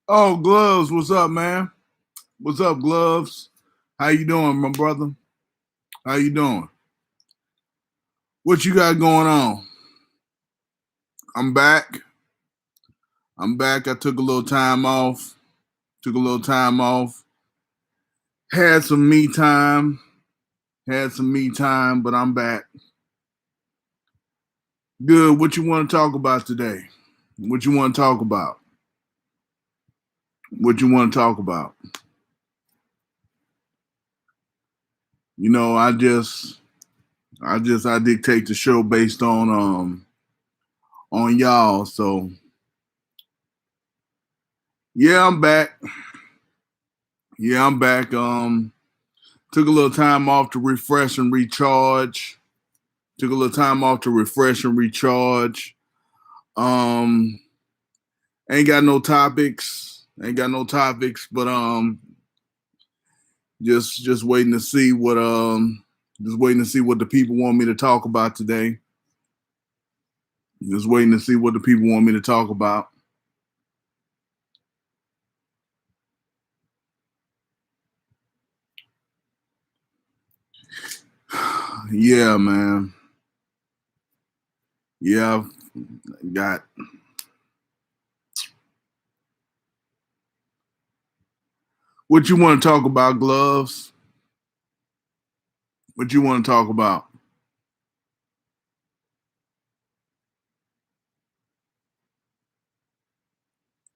Oh, Gloves, what's up, man? What's up, Gloves? How you doing, my brother? How you doing? What you got going on? I'm back. I'm back. I took a little time off. Took a little time off. Had some me time. Had some me time, but I'm back. Good. What you want to talk about today? What you want to talk about? What you want to talk about? You know, I dictate the show based on y'all. So yeah, I'm back. Yeah, I'm back. Took a little time off to refresh and recharge. Took a little time off to refresh and recharge. Um, ain't got no topics. Ain't got no topics, but just waiting to see what just waiting to see what the people want me to talk about today. Just waiting to see what the people want me to talk about. Yeah, man. Yeah, got what you want to talk about, Gloves? What you want to talk about?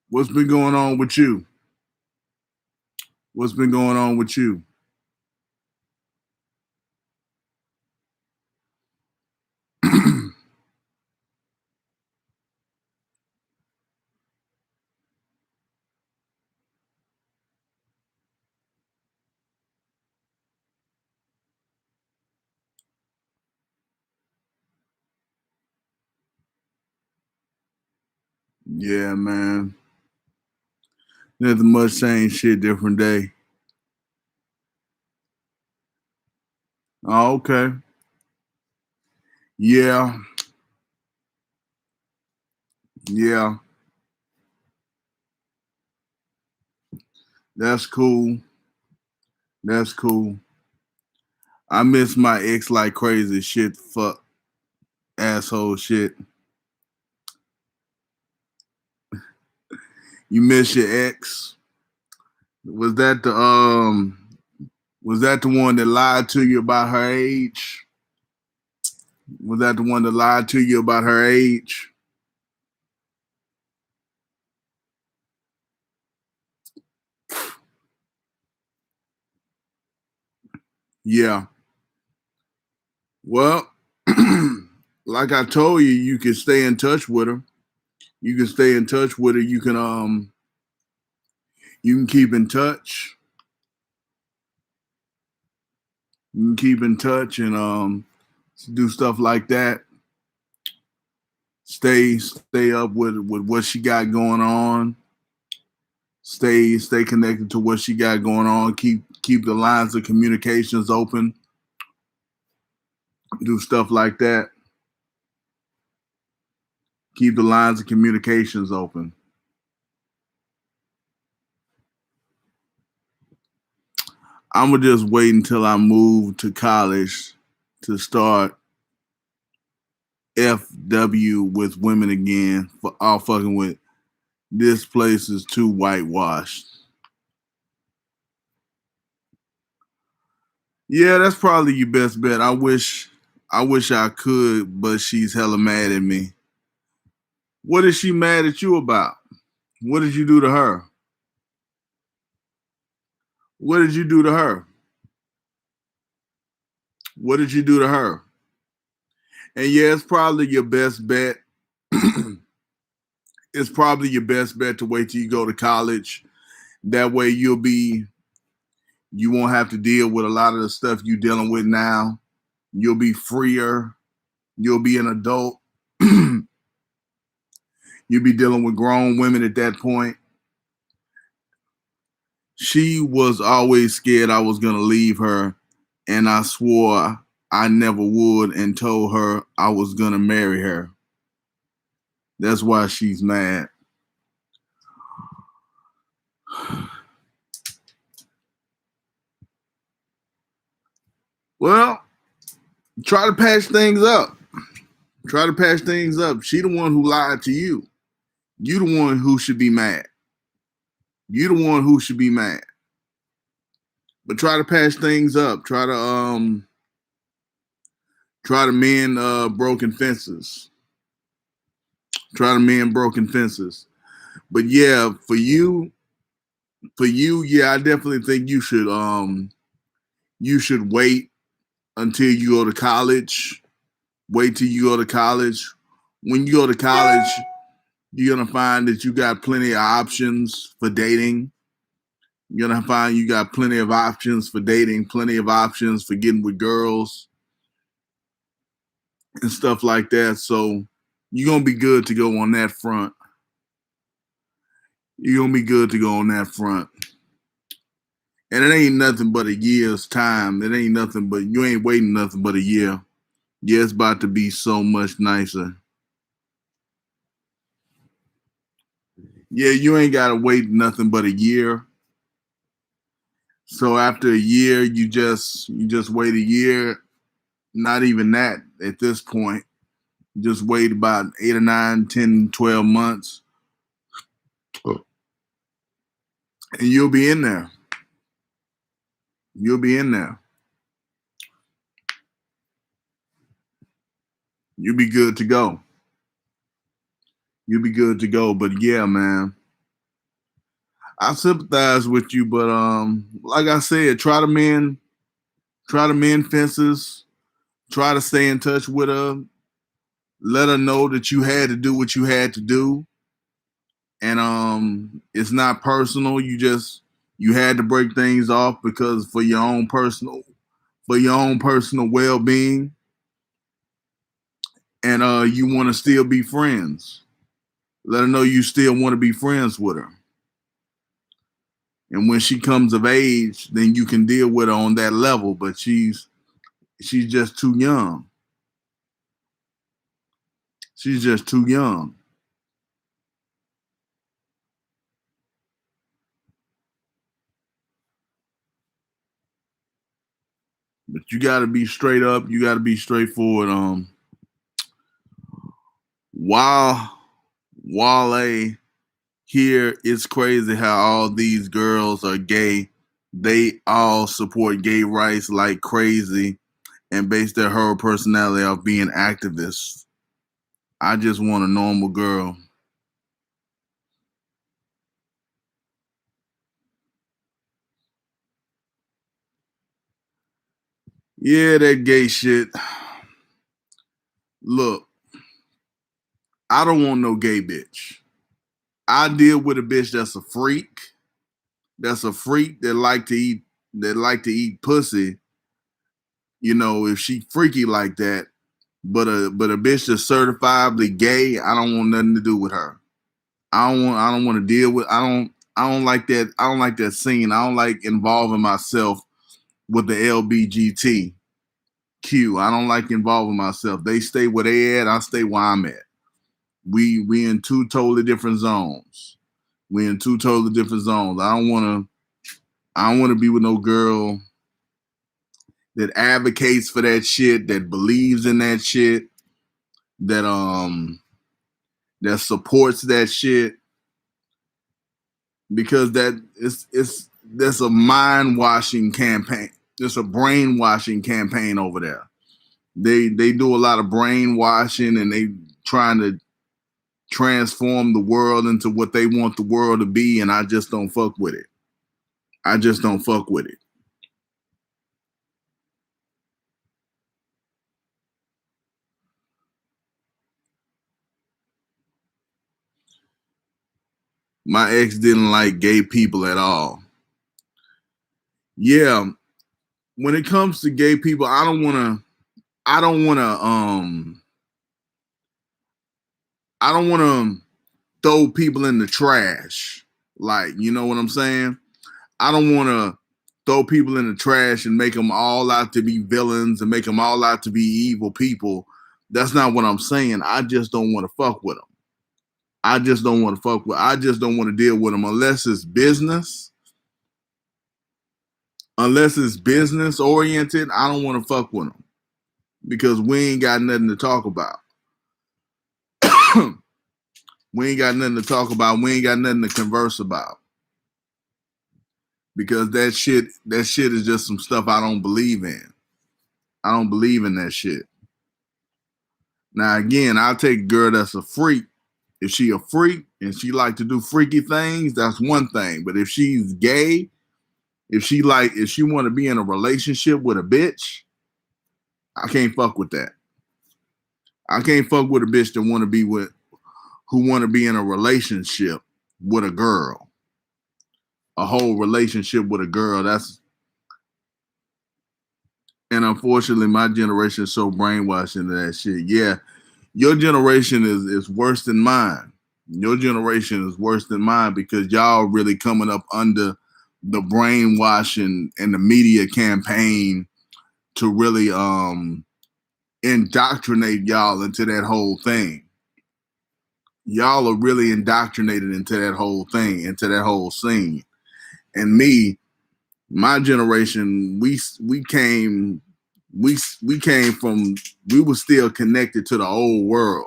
What's been going on with you? What's been going on with you? Yeah, man. Nothing much, same shit, different day. Oh, okay. Yeah, yeah. That's cool. That's cool. I miss my ex like crazy. Shit, fuck, asshole, shit. You miss your ex? Was that the Was that the one that lied to you about her age? Was that the one that lied to you about her age? Yeah. Well, like I told you, you can stay in touch with her. You can stay in touch with her. You can keep in touch. You can keep in touch and do stuff like that. Stay up with what she got going on. Stay connected to what she got going on. Keep the lines of communications open. Do stuff like that. Keep the lines of communications open. I'm gonna just wait until I move to college to start FW with women again. For all fucking with this place is too whitewashed. Yeah, that's probably your best bet. I wish I could, but she's hella mad at me. What is she mad at you about? What did you do to her? What did you do to her? What did you do to her? And yeah, it's probably your best bet. It's probably your best bet to wait till you go to college. That way you won't have to deal with a lot of the stuff you're dealing with now. You'll be freer. You'll be an adult. You'll be dealing with grown women at that point. She was always scared I was going to leave her, and I swore I never would and told her I was going to marry her. That's why she's mad. Well, try to patch things up. Try to patch things up. She the one who lied to you. You the one who should be mad. You the one who should be mad. But try to patch things up. Try to mend broken fences. Try to mend broken fences. But yeah, for you, yeah, I definitely think you should wait until you go to college. Wait till you go to college. When you go to college, you're gonna find that you got plenty of options for dating. You're gonna find you got plenty of options for dating, plenty of options for getting with girls and stuff like that. So you're gonna be good to go on that front. You're gonna be good to go on that front. And it ain't nothing but a year's time. It ain't nothing but you ain't waiting nothing but a year. Yeah, it's about to be so much nicer. Yeah, you ain't gotta wait nothing but a year. So after a year, you just wait a year. Not even that at this point. Just wait about 8 or 9, 10, 12 months. And you'll be in there. You'll be in there. You'll be good to go. You'll be good to go. But yeah, man. I sympathize with you, but like I said, try to mend fences, try to stay in touch with her, let her know that you had to do what you had to do. And it's not personal. You had to break things off because for your own personal well-being, and you want to still be friends. Let her know you still want to be friends with her. And when she comes of age, then you can deal with her on that level, but she's just too young. She's just too young. But you got to be straight up. You got to be straightforward. Wale, here it's crazy how all these girls are gay. They all support gay rights like crazy and base their whole personality off being activists. I just want a normal girl. Yeah, that gay shit. Look, I don't want no gay bitch. I deal with a bitch that's a freak. That's a freak that like to eat pussy. You know, if she freaky like that, but a bitch that's certifiably gay, I don't want nothing to do with her. I don't want to deal with I don't like that. I don't like that scene. I don't like involving myself with the LBGTQ. I don't like involving myself. They stay where they at, I stay where I'm at. We in two totally different zones. We in two totally different zones. I don't wanna be with no girl that advocates for that shit, that believes in that shit, that that supports that shit, because it's that's a mind washing campaign. It's a brainwashing campaign over there. They do a lot of brainwashing and they trying to transform the world into what they want the world to be, and I just don't fuck with it. I just don't fuck with it. My ex didn't like gay people at all. Yeah, when it comes to gay people, I don't want to I don't want to throw people in the trash. Like, you know what I'm saying? I don't want to throw people in the trash and make them all out to be villains and make them all out to be evil people. That's not what I'm saying. I just don't want to fuck with them. I just don't want to I just don't want to deal with them unless it's business. Unless it's business oriented, I don't want to fuck with them because we ain't got nothing to talk about. We ain't got nothing to talk about. We ain't got nothing to converse about because that shit is just some stuff I don't believe in. I don't believe in that shit. Now again, I'll take a girl that's a freak. If she a freak and she like to do freaky things, that's one thing. But if she's gay, if she want to be in a relationship with a bitch, I can't fuck with that. I can't fuck with a bitch that want to be in a relationship with a girl. A whole relationship with a girl. And unfortunately my generation is so brainwashed into that shit. Yeah, your generation is worse than mine. Your generation is worse than mine because y'all really coming up under the brainwashing and the media campaign to really indoctrinate y'all into that whole thing. Y'all are really indoctrinated into that whole thing, into that whole scene. And me, my generation, we were still connected to the old world.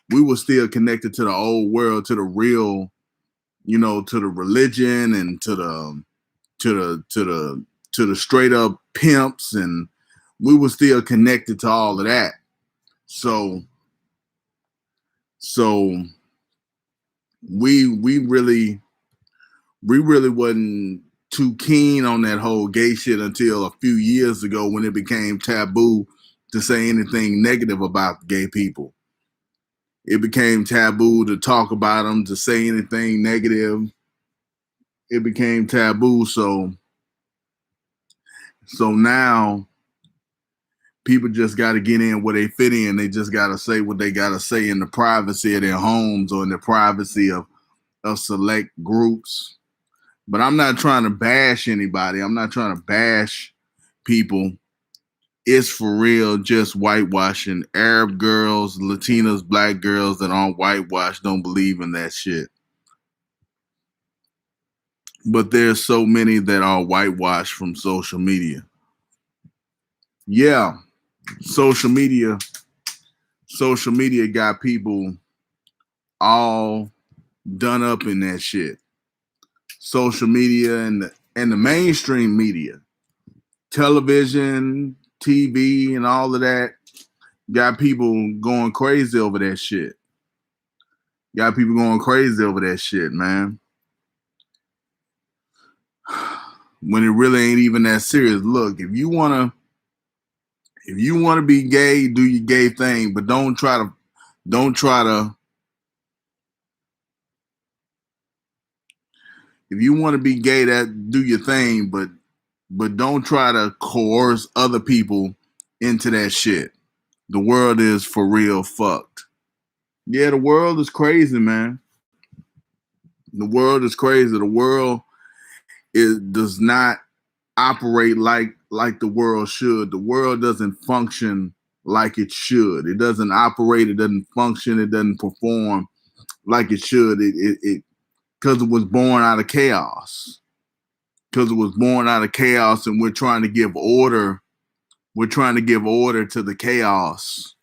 We were still connected to the old world, to the real, to the religion and to the straight up pimps, and we were still connected to all of that. So we really wasn't too keen on that whole gay shit until a few years ago when it became taboo to say anything negative about gay people. It became taboo to talk about them, to say anything negative. It became taboo. So now people just got to get in where they fit in. They just got to say what they got to say in the privacy of their homes or in the privacy of select groups. But I'm not trying to bash anybody. I'm not trying to bash people. It's for real just whitewashing. Arab girls, Latinas, black girls that aren't whitewashed don't believe in that shit. But there's so many that are whitewashed from social media. Yeah, social media got people all done up in that shit. Social media and the mainstream media, television, TV, and all of that got people going crazy over that shit. Got people going crazy over that shit, man. When it really ain't even that serious. Look, if you wanna be gay, do your gay thing, but don't try to if you want to be gay, that do your thing, but don't try to coerce other people into that shit. The world is for real fucked. Yeah, the world is crazy, man. The world is crazy. The world does not operate like the world should. The world doesn't function like it should. It doesn't operate. It doesn't function. It doesn't perform like it should. It because it was born out of chaos. Because it was born out of chaos, and we're trying to give order. We're trying to give order to the chaos.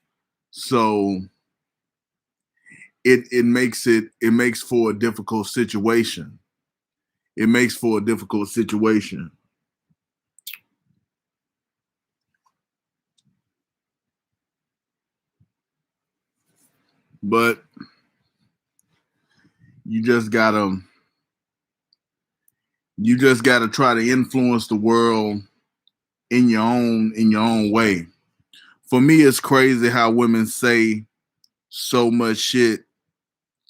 So it makes for a difficult situation. It makes for a difficult situation. But you just gotta try to influence the world in your own way. For me, it's crazy how women say so much shit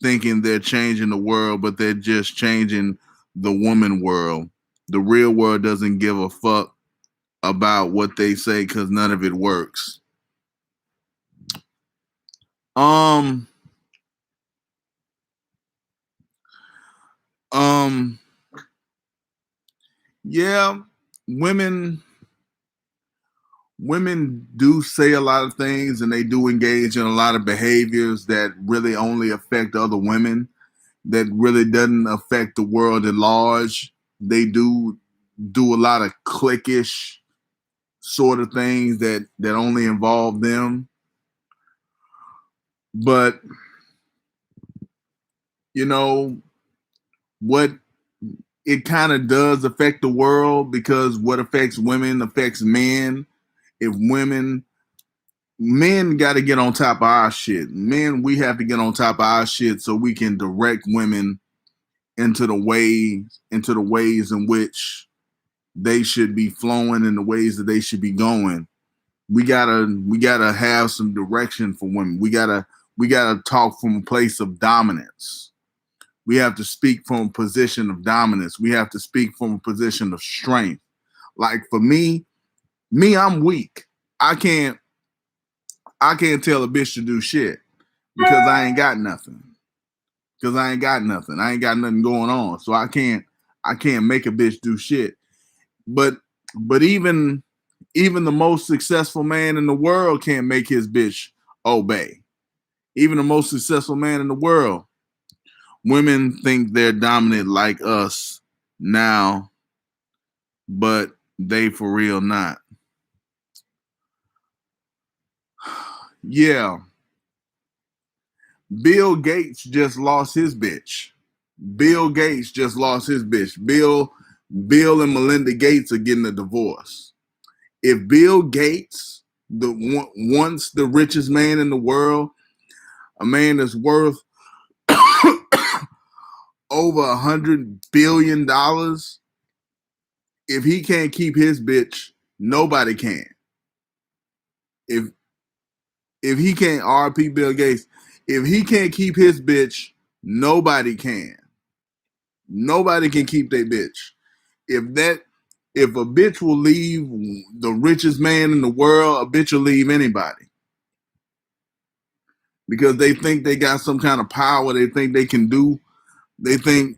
thinking they're changing the world, but they're just changing the woman world. The real world doesn't give a fuck about what they say because none of it works. Yeah, women do say a lot of things and they do engage in a lot of behaviors that really only affect other women, that really doesn't affect the world at large. They do do a lot of cliquish sort of things that only involve them. But you know what, it kind of does affect the world, because what affects women affects men. If men got to get on top of our shit. Men, we have to get on top of our shit so we can direct women into the ways in which they should be flowing, in the ways that they should be going. We gotta have some direction for women. We gotta talk from a place of dominance. We have to speak from a position of dominance. We have to speak from a position of strength. Like for me, I'm weak. I can't tell a bitch to do shit because I ain't got nothing. Because I ain't got nothing. I ain't got nothing going on. So I can't make a bitch do shit. But even the most successful man in the world can't make his bitch obey. Even the most successful man in the world. Women think they're dominant like us now, but they for real not. Yeah. Bill Gates just lost his bitch. Bill Gates just lost his bitch. Bill and Melinda Gates are getting a divorce. If Bill Gates, once the richest man in the world, a man that's worth over $100 billion, if he can't keep his bitch, nobody can. If he can't, RP Bill Gates, if he can't keep his bitch, nobody can. Nobody can keep their bitch. If a bitch will leave the richest man in the world, a bitch will leave anybody. Because they think they got some kind of power, they think they can do, they think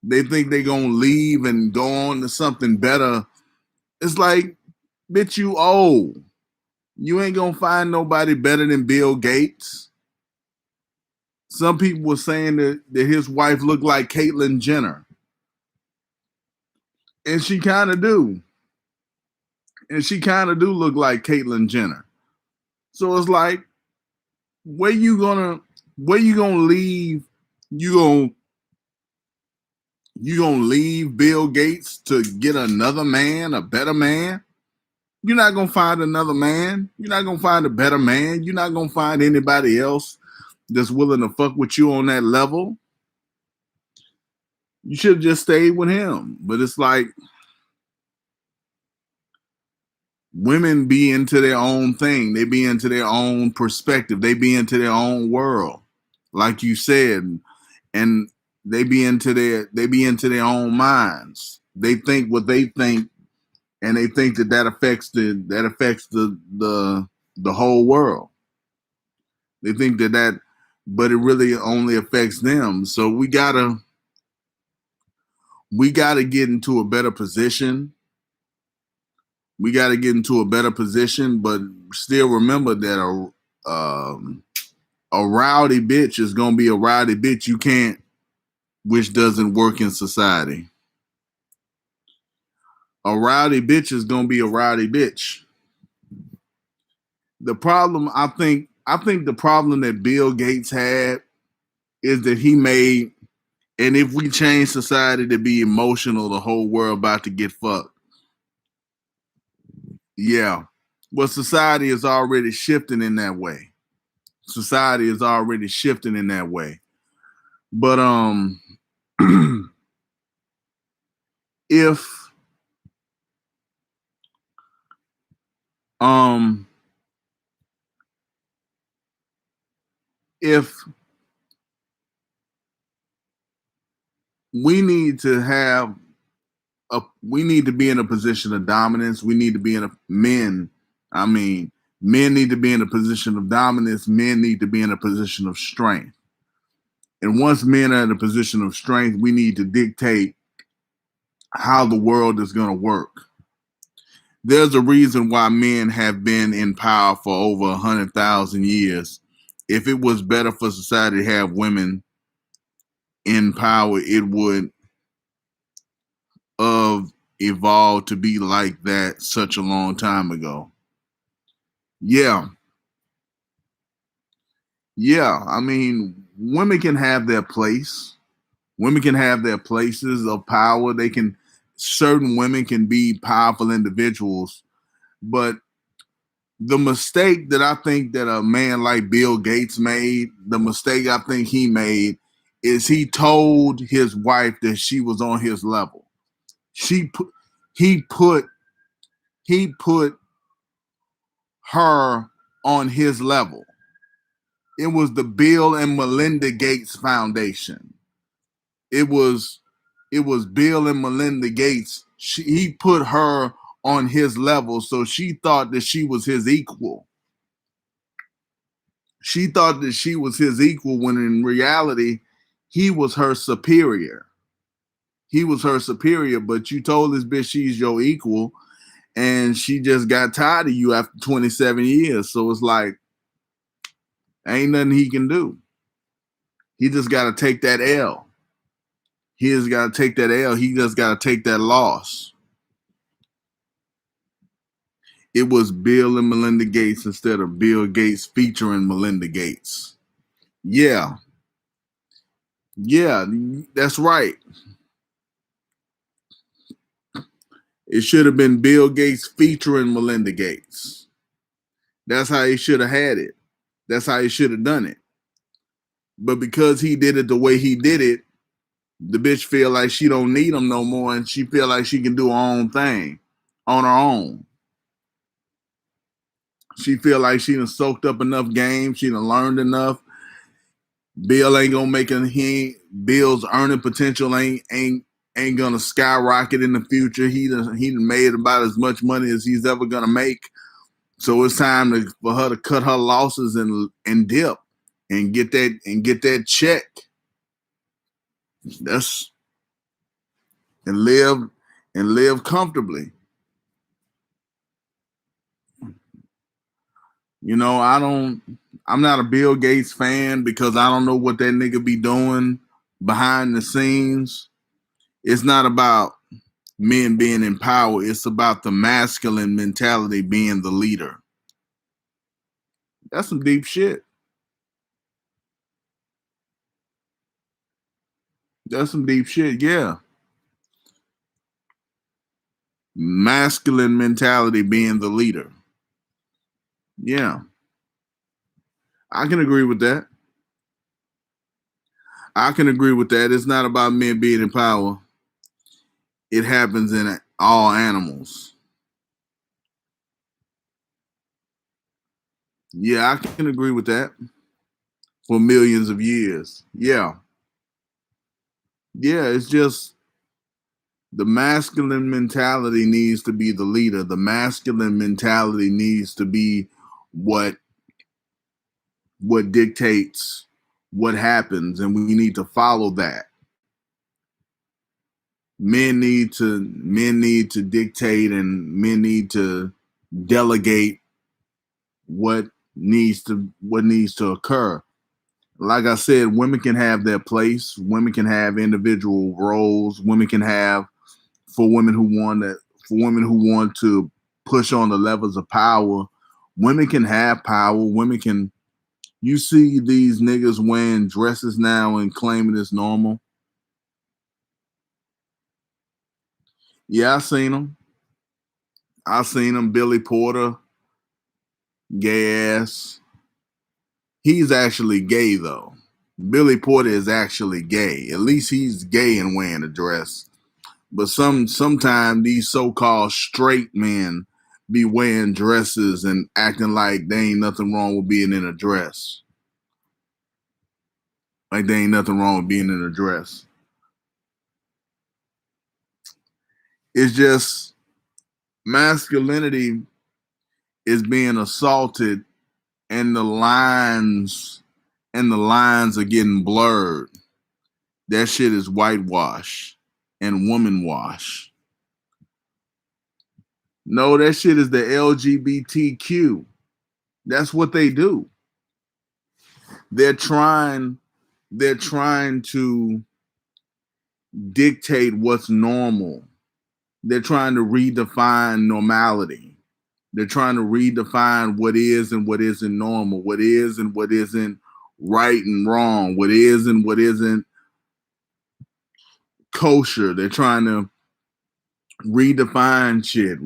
they're gonna leave and go on to something better. It's like, bitch, you old. You ain't gonna find nobody better than Bill Gates. Some people were saying that his wife looked like Caitlyn Jenner. And she kind of do. And she kind of do look like Caitlyn Jenner. So it's like, where you gonna leave? You gonna leave Bill Gates to get another man, a better man? You're not gonna find another man. You're not gonna find a better man. You're not gonna find anybody else that's willing to fuck with you on that level. You should have just stayed with him. But it's like, women be into their own thing. They be into their own perspective. They be into their own world, like you said, and they be into their own minds. They think what they think, and they think that affects the whole world. They think that, but it really only affects them. So we gotta get into a better position. We got to get into a better position, but still remember that a rowdy bitch is gonna be a rowdy bitch. You can't, which doesn't work in society. A rowdy bitch is gonna be a rowdy bitch. The problem, I think the problem that Bill Gates had is that he made, and if we change society to be emotional, the whole world about to get fucked. Yeah. Well, society is already shifting in that way. Society is already shifting in that way. But if we need to be in a position of dominance. We need to be men need to be in a position of dominance. Men need to be in a position of strength. And once men are in a position of strength, we need to dictate how the world is going to work. There's a reason why men have been in power for over 100,000 years. If it was better for society to have women in power, it would evolved to be like that such a long time ago. Yeah. Yeah. I mean, women can have their place. Women can have their places of power. Certain women can be powerful individuals, but the mistake that I think that a man like Bill Gates made, the mistake I think he made is he told his wife that she was on his level. She put he put he put her on his level. It was the Bill and Melinda Gates Foundation. It was Bill and Melinda Gates. He put her on his level, so she thought that she was his equal. She thought that she was his equal when in reality, he was her superior. He was her superior, but you told this bitch she's your equal, and she just got tired of you after 27 years. So it's like, ain't nothing he can do. He just got to take that L. He just got to take that L. He just got to take that loss. It was Bill and Melinda Gates instead of Bill Gates featuring Melinda Gates. Yeah. Yeah, that's right. It should have been Bill Gates featuring Melinda Gates. That's how he should have had it. That's how he should have done it. But because he did it the way he did it, the bitch feel like she don't need him no more, and she feel like she can do her own thing on her own. She feel like she done soaked up enough game. She done learned enough. Bill ain't gonna make it. Bill's earning potential ain't gonna skyrocket in the future. He done made about as much money as he's ever gonna make. So it's time for her to cut her losses and dip and get that check. That's and live comfortably. You know, I'm not a Bill Gates fan because I don't know what that nigga be doing behind the scenes. It's not about men being in power. It's about the masculine mentality being the leader. That's some deep shit. That's some deep shit. Yeah. Masculine mentality being the leader. Yeah. I can agree with that. I can agree with that. It's not about men being in power. It happens in all animals. Yeah, I can agree with that. For millions of years. Yeah. Yeah, it's just the masculine mentality needs to be the leader. The masculine mentality needs to be what dictates what happens, and we need to follow that. Men need to dictate, and men need to delegate what needs to occur. Like I said, women can have their place. Women can have individual roles. Women can have for women who want to push on the levels of power. Women can have power. Women can. You see these niggas wearing dresses now and claiming it's normal. Yeah, I seen them. I seen them. Billy Porter, gay ass. He's actually gay though. Billy Porter is actually gay. At least he's gay and wearing a dress. But sometimes these so-called straight men be wearing dresses and acting like there ain't nothing wrong with being in a dress. Like there ain't nothing wrong with being in a dress. It's just masculinity is being assaulted, and the lines are getting blurred. That shit is whitewash and woman wash. No, that shit is the LGBTQ. That's what they do. They're trying to dictate what's normal. They're trying to redefine normality. They're trying to redefine what is and what isn't normal, what is and what isn't right and wrong, what is and what isn't kosher. They're trying to redefine shit.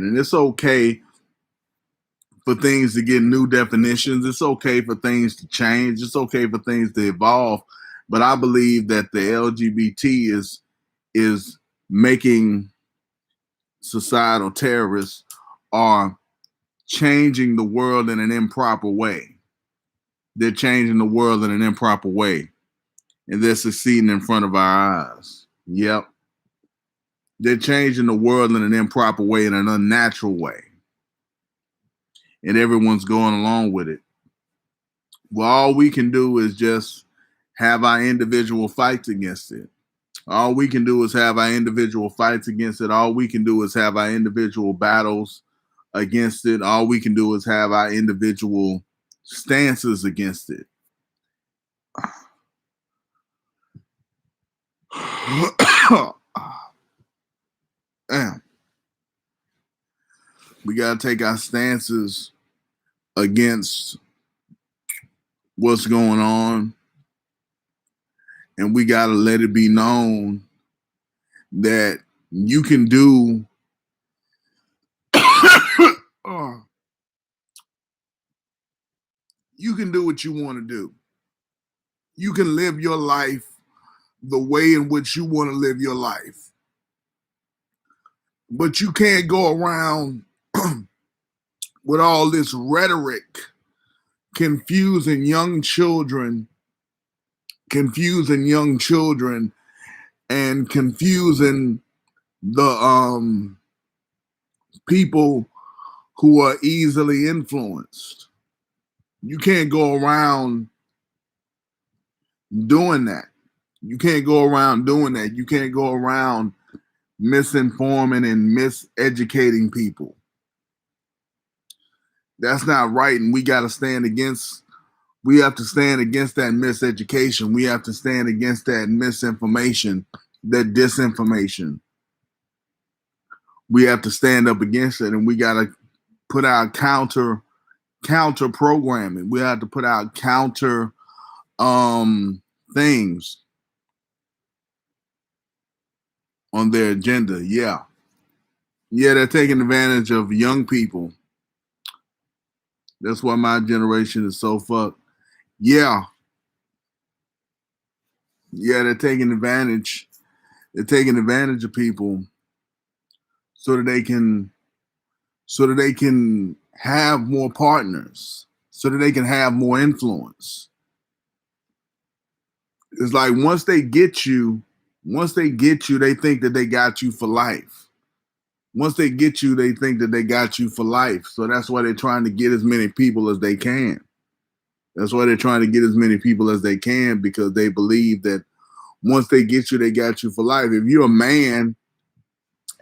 And it's okay for things to get new definitions. It's okay for things to change. It's okay for things to evolve. But I believe that the LGBT is making societal terrorists are changing the world in an improper way. They're changing the world in an improper way. And they're succeeding in front of our eyes. Yep. They're changing the world in an improper way, in an unnatural way. And everyone's going along with it. Well, all we can do is just have our individual fights against it. All we can do is have our individual fights against it. All we can do is have our individual battles against it. All we can do is have our individual stances against it. Damn. We got to take our stances against what's going on. And we got to let it be known that you can do you can do what you want to do. You can live your life the way in which you want to live your life. But you can't go around with all this rhetoric confusing young children and confusing the people who are easily influenced. You can't go around doing that. You can't go around doing that. You can't go around misinforming and miseducating people. That's not right. And we have to stand against that miseducation. We have to stand against that misinformation, that disinformation. We have to stand up against it, and we got to put out counter programming. We have to put out counter things on their agenda. Yeah, they're taking advantage of young people. That's why my generation is so fucked. Yeah, they're taking advantage. They're taking advantage of people so that they can have more partners, so that they can have more influence. It's like once they get you, they think that they got you for life. Once they get you, they think that they got you for life. So that's why they're trying to get as many people as they can. That's why they're trying to get as many people as they can, because they believe that once they get you, they got you for life. If you're a man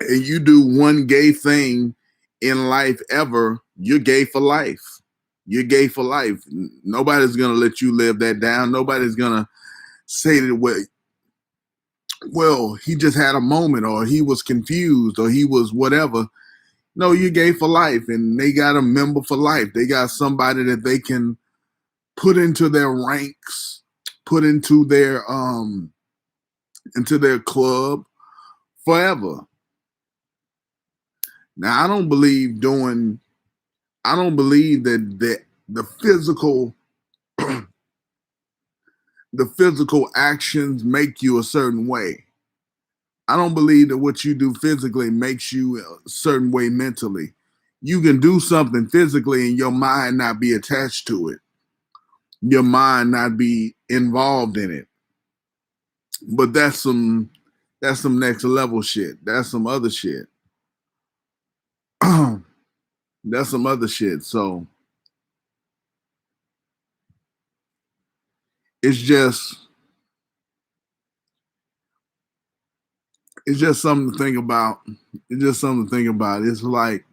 and you do one gay thing in life ever, you're gay for life. You're gay for life. Nobody's going to let you live that down. Nobody's going to say that, well, he just had a moment, or he was confused, or he was whatever. No, you're gay for life, and they got a member for life. They got somebody that they can put into their ranks, put into their club forever. Now, I don't believe that the physical actions make you a certain way. I don't believe that what you do physically makes you a certain way mentally. You can do something physically and your mind not be attached to it. Your mind not be involved in it. But that's some next level shit. That's some other shit. That's some other shit. So it's just something to think about. It's just something to think about. It's like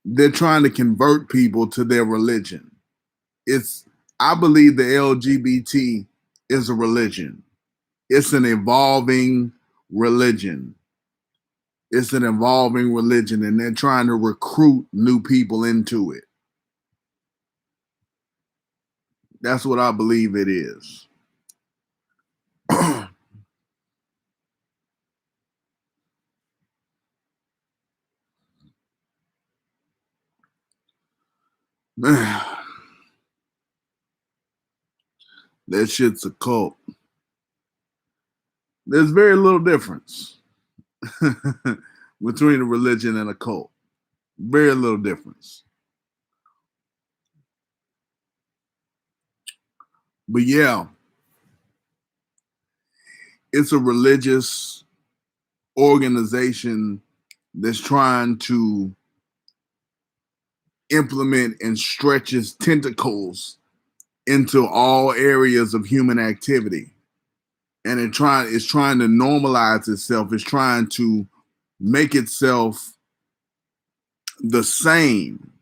they're trying to convert people to their religion. I believe the LGBT is a religion. It's an evolving religion. It's an evolving religion, and they're trying to recruit new people into it. That's what I believe it is. That shit's a cult. There's very little difference between a religion and a cult. Very little difference. But yeah, it's a religious organization that's trying to implement and stretch its tentacles into all areas of human activity. And it's trying to normalize itself. It's trying to make itself the same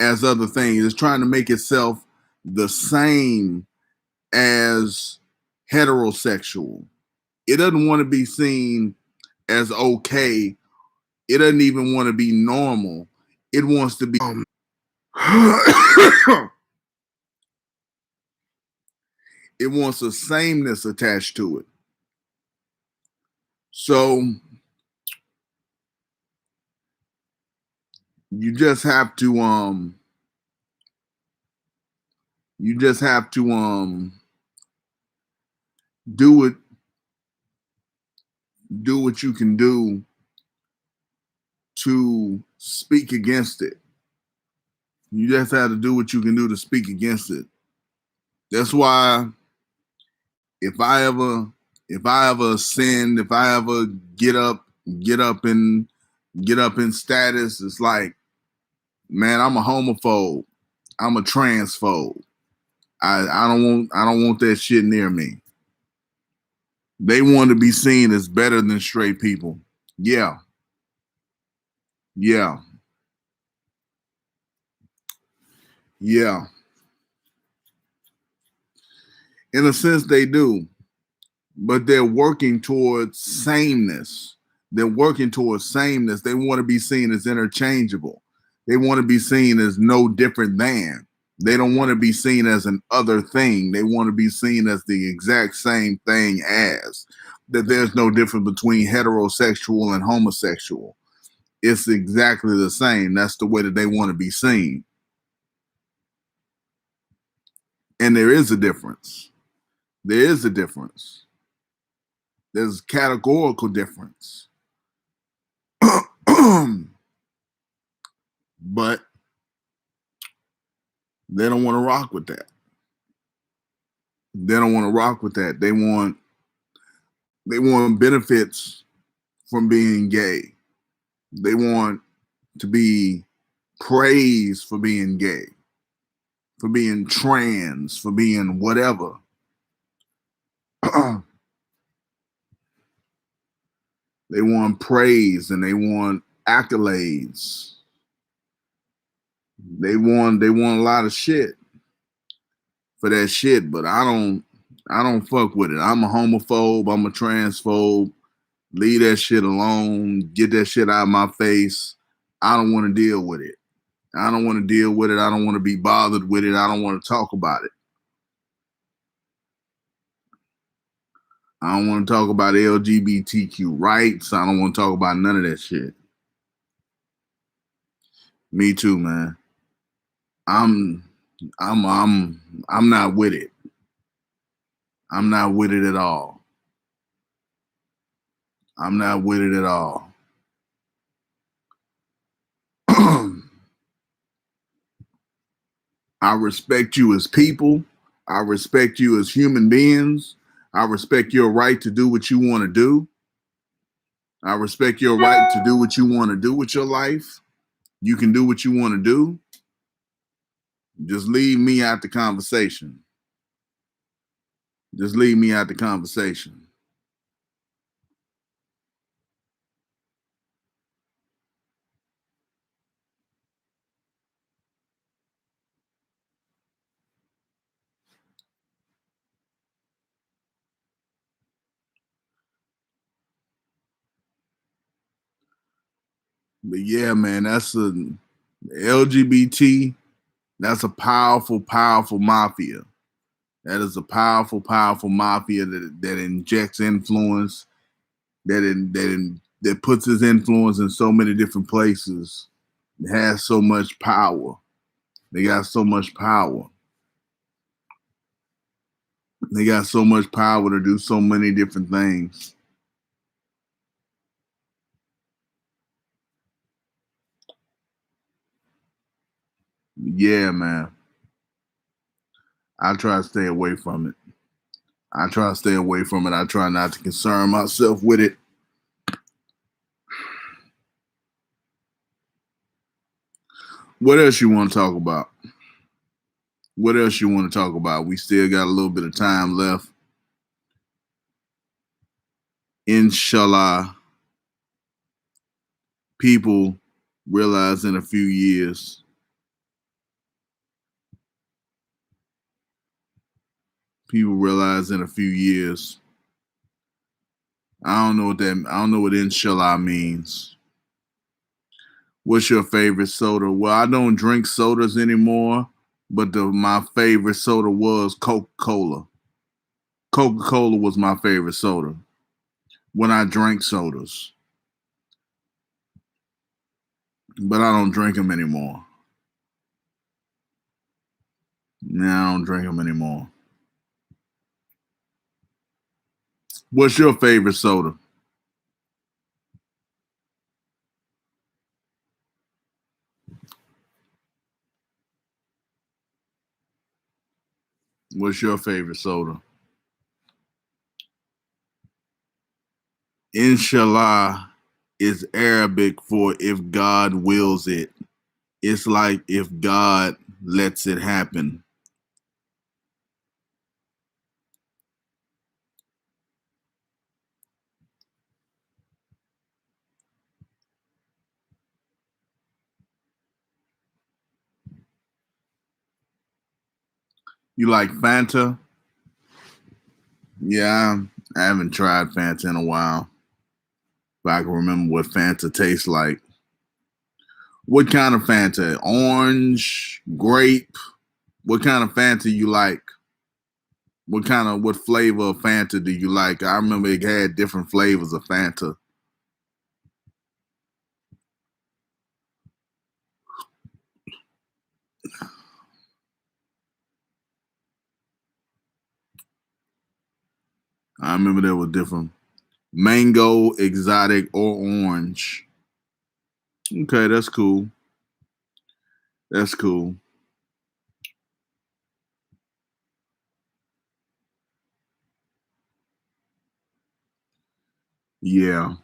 as other things. It's trying to make itself the same as heterosexual. It doesn't want to be seen as okay. It doesn't even want to be normal. It wants to be it wants a sameness attached to it. So you just have to you just have to do it do what you can do to speak against it. You just have to do what you can do to speak against it. That's why if I ever sin, if I ever get up and get up in status, it's like, man, I'm a homophobe. I'm a transphobe. I don't want that shit near me. They want to be seen as better than straight people. Yeah. Yeah. Yeah. In a sense they do. But they're working towards sameness. They're working towards sameness. They want to be seen as interchangeable. They want to be seen as no different than. They don't want to be seen as an other thing. They want to be seen as the exact same thing as. That there's no difference between heterosexual and homosexual. It's exactly the same. That's the way that they want to be seen. And there is a difference. There is a difference. There's categorical difference. But they don't want to rock with that. They don't want to rock with that. They want benefits from being gay. They want to be praised for being gay, for being trans, for being whatever. They want praise and they want accolades. They want a lot of shit for that shit, but I don't fuck with it. I'm a homophobe, I'm a transphobe. Leave that shit alone. Get that shit out of my face. I don't want to deal with it. I don't want to deal with it. I don't want to be bothered with it. I don't want to talk about it. I don't want to talk about LGBTQ rights. I don't want to talk about none of that shit. Me too, man. I'm not with it. I'm not with it at all. I'm not with it at all. I respect you as people. I respect you as human beings. I respect your right to do what you want to do. I respect your right to do what you want to do with your life. You can do what you want to do. Just leave me out the conversation. Just leave me out the conversation. But yeah, man, that's a LGBT. That's a powerful, powerful mafia. That is a powerful, powerful mafia that injects influence, that puts his influence in so many different places. It has so much power. They got so much power. They got so much power to do so many different things. Yeah, man. I try to stay away from it. I try to stay away from it. I try not to concern myself with it. What else you want to talk about? What else you want to talk about? We still got a little bit of time left. Inshallah, people realize in a few years. People realize in a few years. I don't know what that. I don't know what inshallah means. What's your favorite soda? Well, I don't drink sodas anymore, but my favorite soda was Coca-Cola. Coca-Cola was my favorite soda when I drank sodas, but I don't drink them anymore. Now I don't drink them anymore. What's your favorite soda? What's your favorite soda? Inshallah is Arabic for if God wills it. It's like if God lets it happen. You like Fanta? Yeah, I haven't tried Fanta in a while. But I can remember what Fanta tastes like. What kind of Fanta? Orange, grape? What kind of Fanta you like? What flavor of Fanta do you like? I remember it had different flavors of Fanta. I remember there were different mango, exotic, or orange. Okay, that's cool. That's cool. Yeah.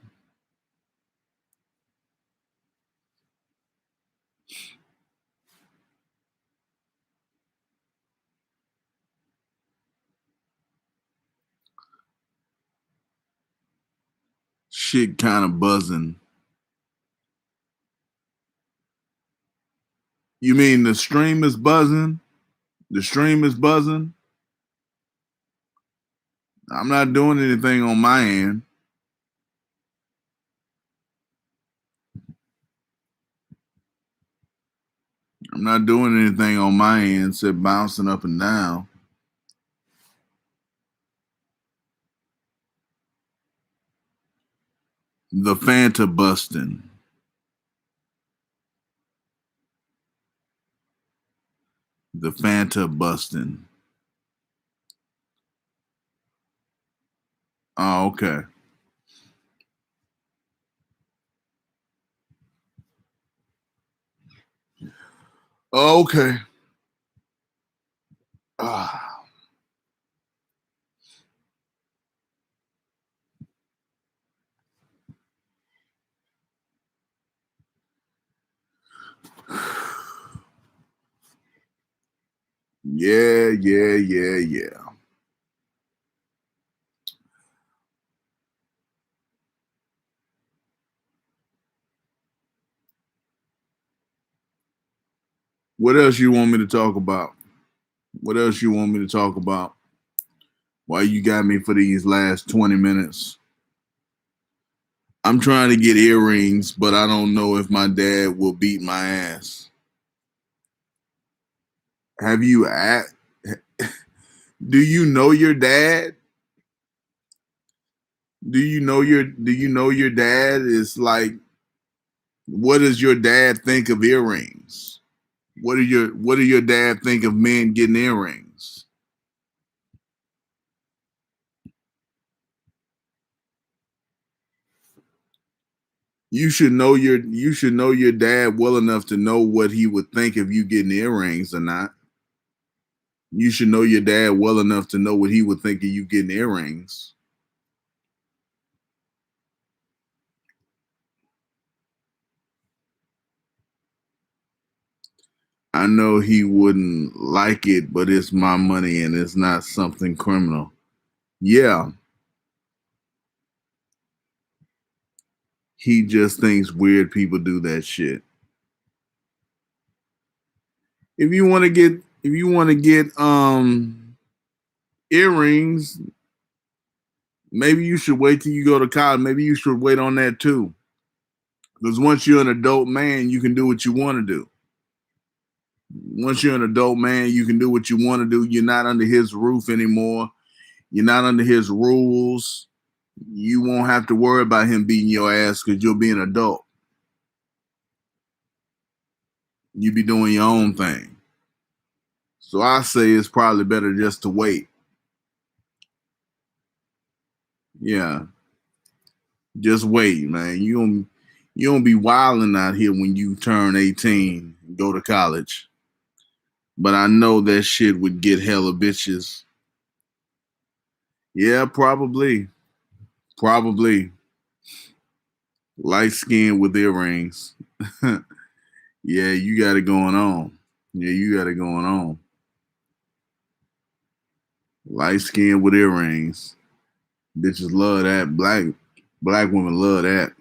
Shit kind of buzzing. You mean the stream is buzzing? The stream is buzzing? I'm not doing anything on my end. I'm not doing anything on my end except bouncing up and down. The Fanta busting. The Fanta busting. Oh, okay. Okay. Ah. Yeah, yeah, yeah, yeah. What else you want me to talk about? What else you want me to talk about? Why you got me for these last 20 minutes? I'm trying to get earrings, but I don't know if my dad will beat my ass. Have you at? Do you know your dad? Do you know your dad is like, what does your dad think of earrings? What do your dad think of men getting earrings? You should know your dad well enough to know what he would think of you getting earrings or not. You should know your dad well enough to know what he would think of you getting earrings. I know he wouldn't like it, but it's my money and it's not something criminal. Yeah, he just thinks weird people do that shit. If you want to get earrings, maybe you should wait till you go to college. Maybe you should wait on that too. Because once you're an adult man, you can do what you want to do. Once you're an adult man, you can do what you want to do. You're not under his roof anymore. You're not under his rules. You won't have to worry about him beating your ass because you'll be an adult. You be doing your own thing. So I say it's probably better just to wait. Yeah, just wait, man. You don't be wilding out here when you turn 18 and go to college. But I know that shit would get hella bitches. Yeah, probably. Probably. Light skin with earrings. Yeah, you got it going on. Yeah, you got it going on. Light skin with earrings. Bitches love that. Black women love that.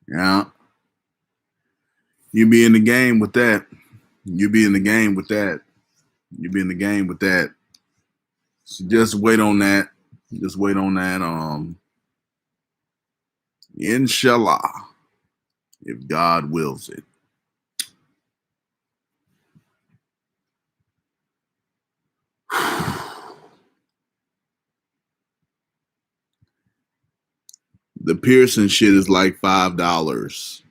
Yeah. You be in the game with that. You be in the game with that. You be in the game with that. So just wait on that. Just wait on that. Inshallah, if God wills it. The Pearson shit is like $5.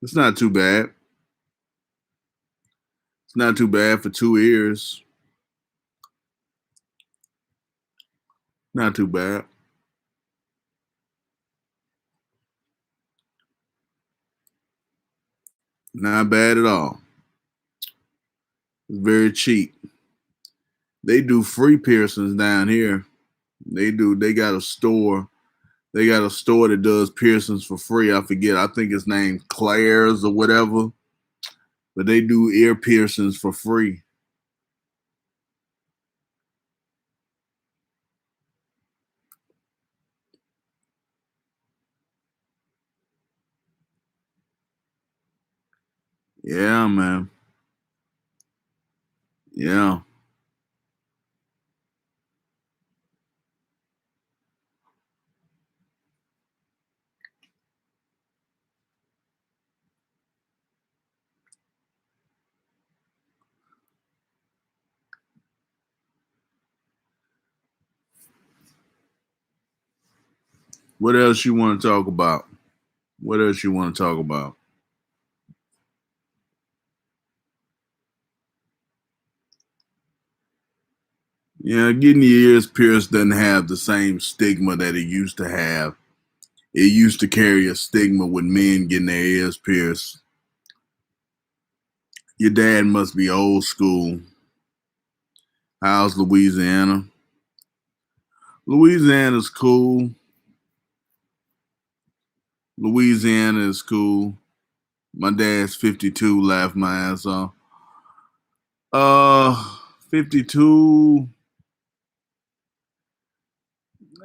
It's not too bad. It's not too bad for 2 ears. Not too bad. Not bad at all. It's very cheap. They do free piercings down here. They do. They got a store. They got a store that does piercings for free. I forget. I think it's named Claire's or whatever. But they do ear piercings for free. Yeah, man. Yeah. What else you want to talk about? What else you want to talk about? Yeah, getting your ears pierced doesn't have the same stigma that it used to have. It used to carry a stigma with men getting their ears pierced. Your dad must be old school. How's Louisiana? Louisiana's cool. Louisiana is cool. My dad's 52, laughed my ass off. 52.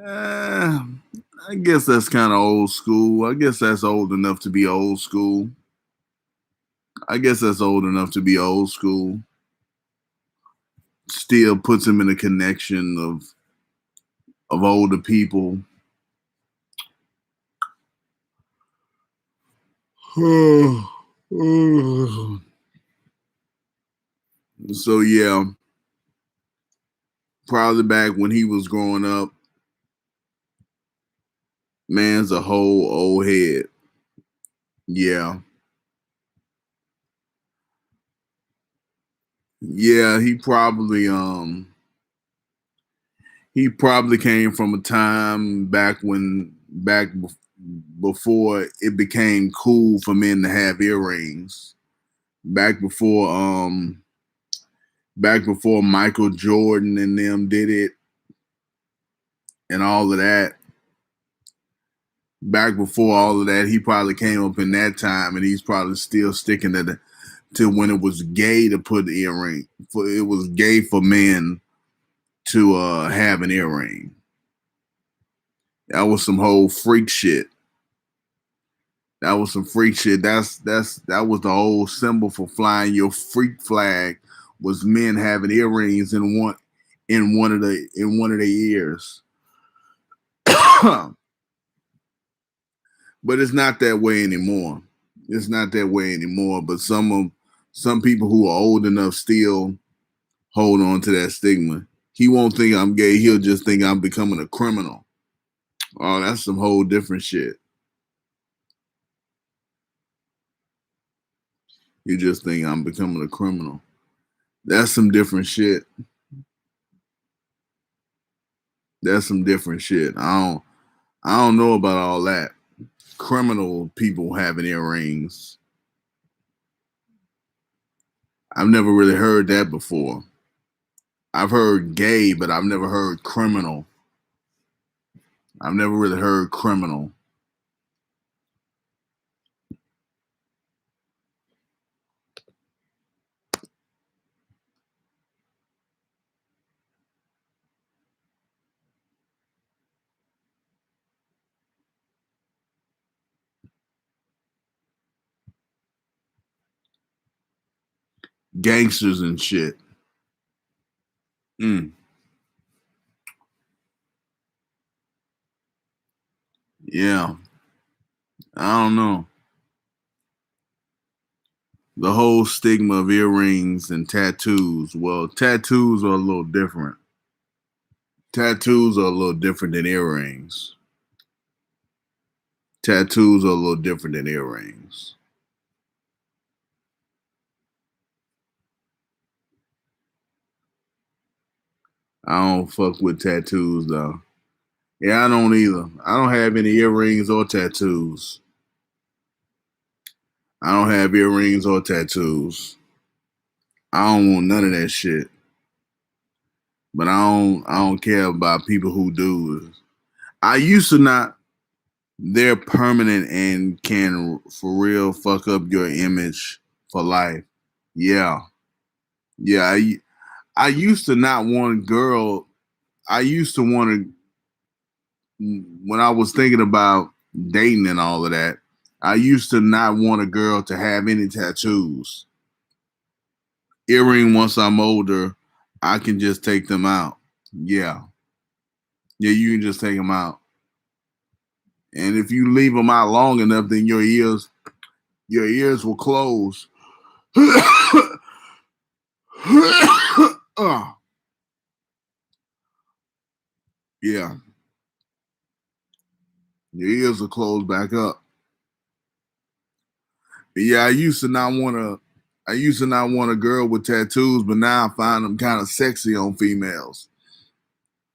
Eh, I guess that's kind of old school. I guess that's old enough to be old school. I guess that's old enough to be old school. Still puts him in a connection of older people. So yeah, probably back when he was growing up, man's a whole old head. Yeah. Yeah, he probably came from a time before it became cool for men to have earrings. Back before back before Michael Jordan and them did it and all of that. Back before all of that, he probably came up in that time, and he's probably still sticking to when it was gay to put the earring. It was gay for men to have an earring. That was some whole freak shit. That was some freak shit. That was the whole symbol for flying your freak flag was men having earrings in one of their ears. But it's not that way anymore. It's not that way anymore. But some people who are old enough still hold on to that stigma. He won't think I'm gay. He'll just think I'm becoming a criminal. Oh, that's some whole different shit. You just think I'm becoming a criminal. That's some different shit. That's some different shit. I don't know about all that. Criminal people having earrings. I've never really heard that before. I've heard gay, but I've never heard criminal. I've never really heard criminal. Gangsters and shit. Mm, yeah. I don't know. The whole stigma of earrings and tattoos. Well, tattoos are a little different. Tattoos are a little different than earrings. Tattoos are a little different than earrings. I don't fuck with tattoos though. Yeah, I don't either. I don't have any earrings or tattoos. I don't have earrings or tattoos. I don't want none of that shit. But I don't care about people who do. I used to not. They're permanent and can for real fuck up your image for life. Yeah. Yeah, I used to not want a girl. I used to want to when I was thinking about dating and all of that. I used to not want a girl to have any tattoos. Earring once I'm older, I can just take them out. Yeah. Yeah, you can just take them out. And if you leave them out long enough, then your ears will close. Yeah, your ears will close back up. Yeah, I used to not want a girl with tattoos, but now I find them kind of sexy on females.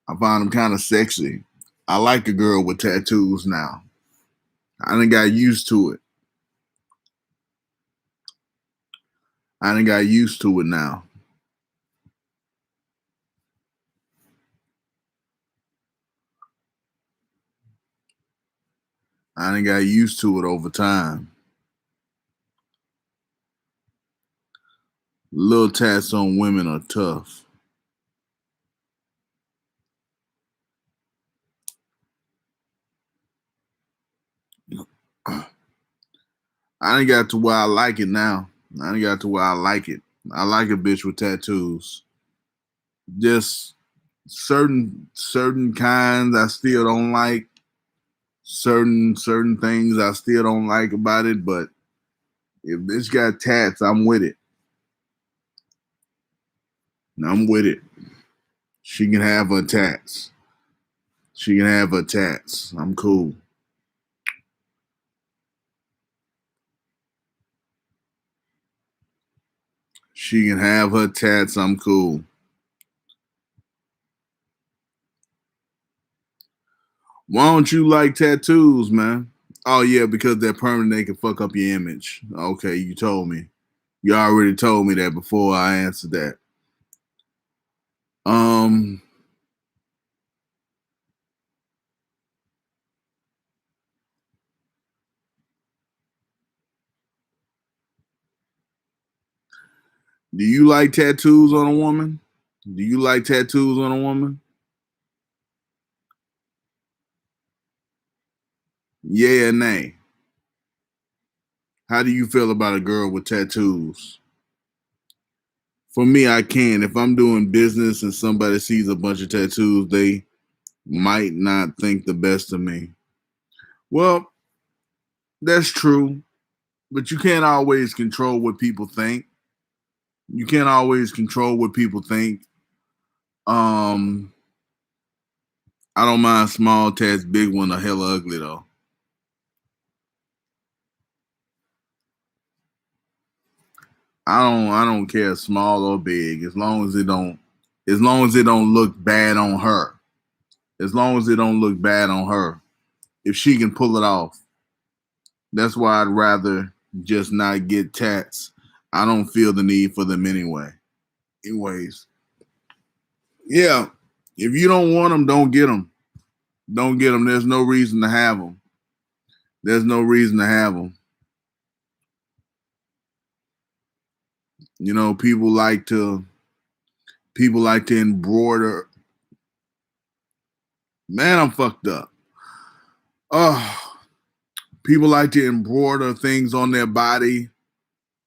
I find them kind of sexy. I like a girl with tattoos now. I done got used to it. I done got used to it now. I done got used to it over time. Little tats on women are tough. I done got to where I like it now. I ain't got to where I like it. I like a bitch with tattoos. Just certain kinds I still don't like. Certain things I still don't like about it, but if bitch got tats, I'm with it. I'm with it. She can have her tats. She can have her tats. I'm cool. She can have her tats. I'm cool. Why don't you like tattoos, man? Oh yeah, because they're permanent. They can fuck up your image. Okay, you told me. You already told me that before I answered that. Um, do you like tattoos on a woman? Do you like tattoos on a woman? Yeah or nay? How do you feel about a girl with tattoos? For me, I can. If I'm doing business and somebody sees a bunch of tattoos, they might not think the best of me. Well, that's true, but you can't always control what people think. You can't always control what people think. Um, I don't mind small tats, big one, or hella ugly though. I don't care small or big as long as it don't look bad on her. As long as it don't look bad on her. If she can pull it off. That's why I'd rather just not get tats. I don't feel the need for them anyway. Anyways, yeah. If you don't want them, don't get them. Don't get them. There's no reason to have them. There's no reason to have them. You know, people like to embroider. Man, I'm fucked up. Oh, people like to embroider things on their body.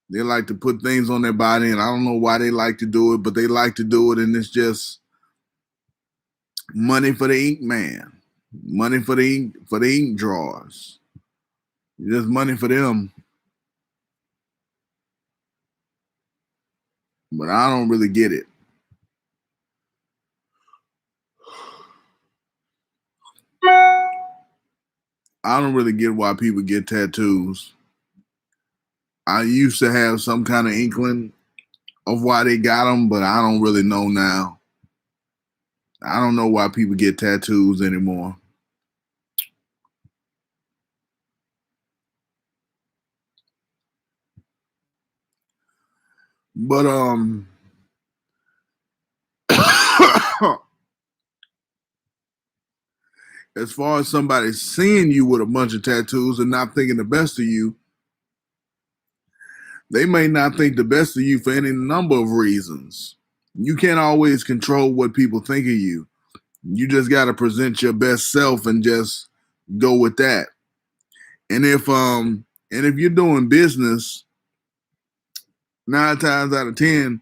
They like to put things on their body, and I don't know why they like to do it, but they like to do it, and it's just money for the ink man, money for the ink drawers. Just money for them, but I don't really get it. I don't really get why people get tattoos. I used to have some kind of inkling of why they got them, but I don't really know now. I don't know why people get tattoos anymore. But as far as somebody seeing you with a bunch of tattoos and not thinking the best of you, they may not think the best of you for any number of reasons. You can't always control what people think of you. You just got to present your best self and just go with that. And if you're doing business, 9 times out of 10,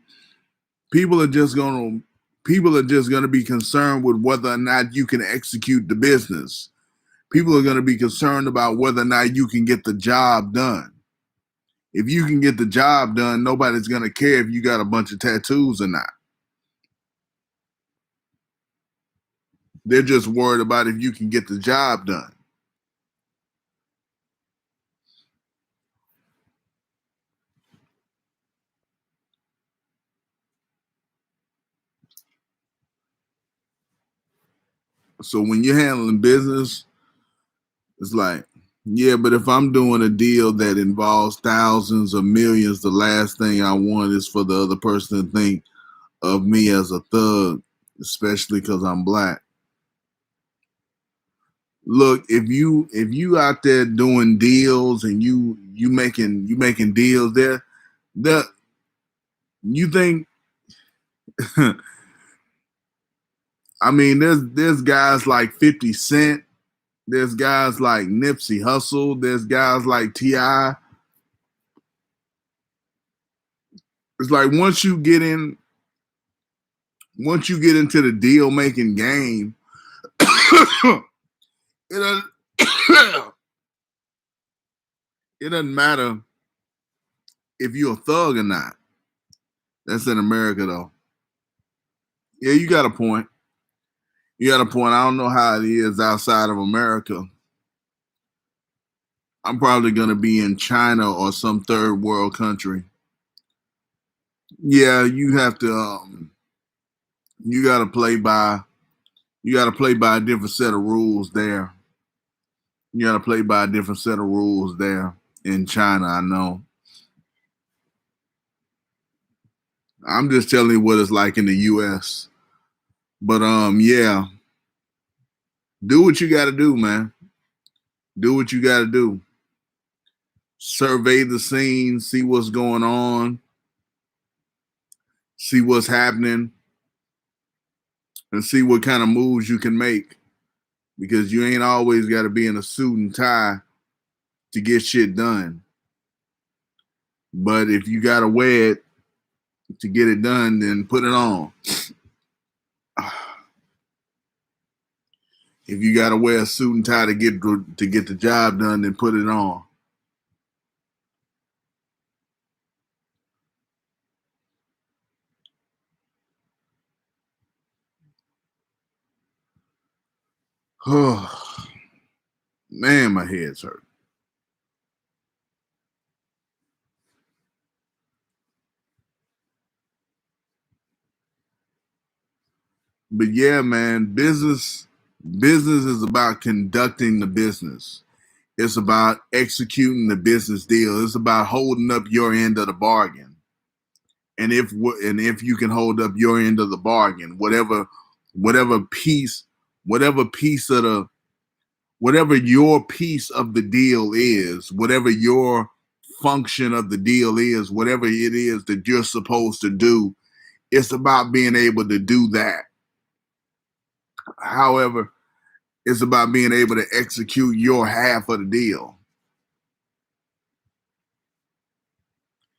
people are just going to people are just going to be concerned with whether or not you can execute the business. People are going to be concerned about whether or not you can get the job done. If you can get the job done, nobody's going to care if you got a bunch of tattoos or not. They're just worried about if you can get the job done. So when you're handling business, it's like, yeah, but if I'm doing a deal that involves thousands or millions, the last thing I want is for the other person to think of me as a thug, especially because I'm black. Look, if you out there doing deals and you making deals there, that you think I mean there's guys like 50 Cent, there's guys like Nipsey Hussle, there's guys like T.I. It's like once you get into the deal making game, it doesn't, it doesn't matter if you're a thug or not. That's in America though. Yeah, you got a point. You got a point. I don't know how it is outside of America. I'm probably gonna be in China or some third world country. Yeah, you have to. You got to play by. You got to play by a different set of rules there. You got to play by a different set of rules there in China. I know. I'm just telling you what it's like in the U.S. But yeah, do what you got to do, man. Do what you got to do. Survey the scene, see what's going on, see what's happening, and see what kind of moves you can make. Because you ain't always got to be in a suit and tie to get shit done. But if you got to wear it to get it done, then put it on. If you got to wear a suit and tie to get the job done, then put it on. Oh, man, my head's hurt. But yeah, man, business is about conducting the business. It's about executing the business deal. It's about holding up your end of the bargain. And if you can hold up your end of the bargain, whatever piece of the whatever your piece of the deal is, whatever your function of the deal is, whatever it is that you're supposed to do, it's about being able to do that. However, it's about being able to execute your half of the deal.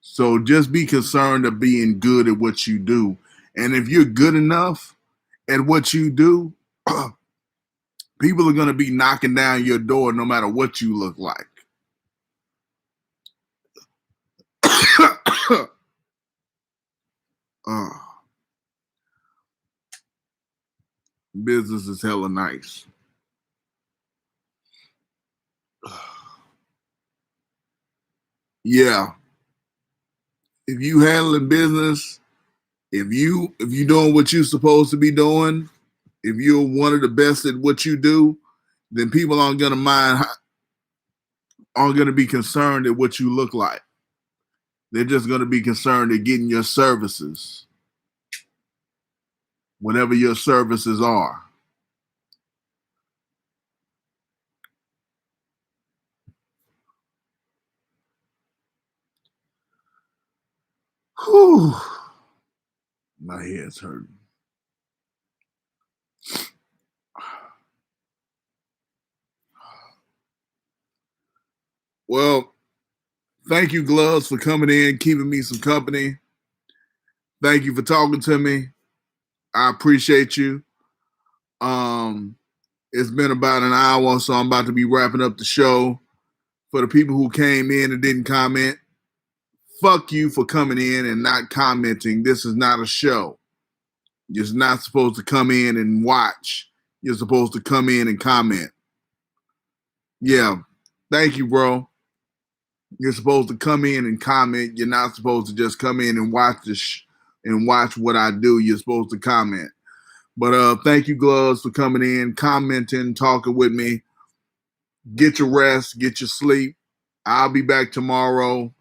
So just be concerned of being good at what you do. And if you're good enough at what you do, people are going to be knocking down your door no matter what you look like. Business is hella nice. Yeah. If you handling business, if you doing what you're supposed to be doing, if you're one of the best at what you do, then people aren't gonna be concerned at what you look like. They're just gonna be concerned at getting your services, whatever your services are. Whew. My head's hurting. Well, thank you, Gloves, for coming in, keeping me some company. Thank you for talking to me. I appreciate you. It's been about an hour, so I'm about to be wrapping up the show. For the people who came in and didn't comment, fuck you for coming in and not commenting. This is not a show. You're not supposed to come in and watch. You're supposed to come in and comment. Yeah. Thank you, bro. You're supposed to come in and comment. You're not supposed to just come in and watch and watch what I do. You're supposed to comment. But thank you, Gloves, for coming in, commenting, talking with me. Get your rest, get your sleep. I'll be back tomorrow.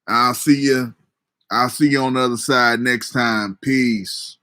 I'll see you on the other side next time. Peace.